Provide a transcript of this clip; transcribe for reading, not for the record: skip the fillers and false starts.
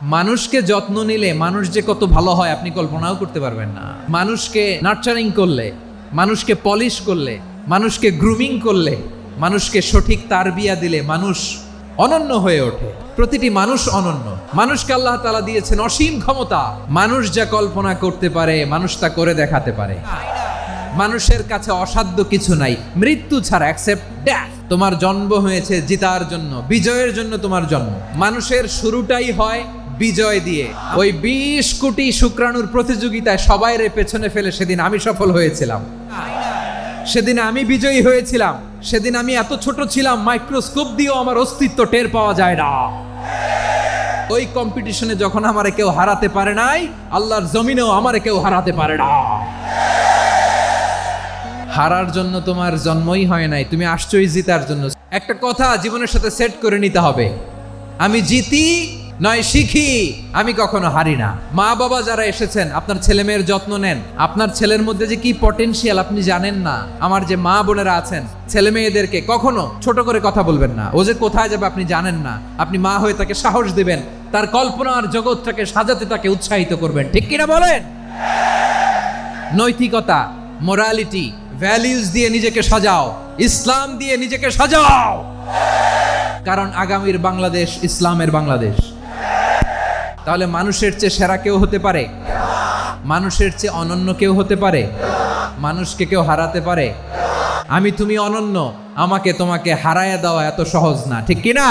মানুষকে যত্ন নিলে মানুষ যে কত ভালো হয় আপনি কল্পনাও করতে পারবেন না। মানুষকে নার্চারিং করলে, মানুষকে পলিশ করলে, মানুষকে গ্রুমিং করলে, মানুষকে সঠিক তারবিয়া দিলে মানুষ অনন্য হয়ে ওঠে। প্রতিটি মানুষ অনন্য। মানুষকে আল্লাহ তাআলা দিয়েছেন অসীম ক্ষমতা। মানুষ যা কল্পনা করতে পারে মানুষ তা করে দেখাতে পারে। মানুষের কাছে অসাধ্য কিছু নাই, মৃত্যু ছাড়া, অ্যাকসেপ্ট ডেথ। তোমার জন্ম হয়েছে জিতার জন্য, বিজয়ের জন্য তোমার জন্ম। মানুষের শুরুটাই হয় বিজয় দিয়ে। ওই 20 কোটি শুক্রাণুর প্রতিযোগিতায় সবাইরে পেছনে ফেলে সেদিন আমি সফল হয়েছিলাম, সেদিন আমি বিজয়ী হয়েছিলাম, সেদিন আমি এত ছোট ছিলাম মাইক্রোস্কোপ দিয়েও আমার অস্তিত্ব টের পাওয়া যায় না। ওই কম্পিটিশনে যখন আমারে কেউ হারাতে পারে নাই, আল্লাহর জমিনেও আমারে কেউ হারাতে পারে না। হারার জন্য তোমার জন্মই হয় নাই, তুমি আসছোই জিতার জন্য। একটা কথা জীবনের সাথে সেট করে নিতে হবে, আমি জিতি নয় শিখি, আমি কখনো হারি না। মা বাবা যারা এসেছেন আপনার ছেলে মেয়ের যত্ন নেন, আপনার ছেলের মধ্যে যে কি পটেনশিয়াল আপনি জানেন না। আমার যে মা বোনেরা আছেন, ছেলে মেয়েদেরকে কখনো ছোট করে কথা বলবেন না। ও যে কোথায় যাবে আপনি জানেন না। আপনি মা হয়ে তাকে সাহস দিবেন, তার কল্পনার জগৎটাকে সাজাতে তাকে উৎসাহিত করবেন, ঠিক কিনা বলেন? নৈতিকতা, মোরালিটি, ভ্যালিউজ দিয়ে নিজেকে সাজাও, ইসলাম দিয়ে নিজেকে সাজাও, কারণ আগামীর বাংলাদেশ ইসলামের বাংলাদেশ। তাহলে মানুষের চেয়ে সেরা কেউ হতে পারে? মানুষের চেয়ে অনন্য কেউ হতে পারে? মানুষকে কেউ হারাতে পারে? আমি তুমি অনন্য, আমাকে তোমাকে হারায়া দেওয়া এত সহজ না, ঠিক কিনা?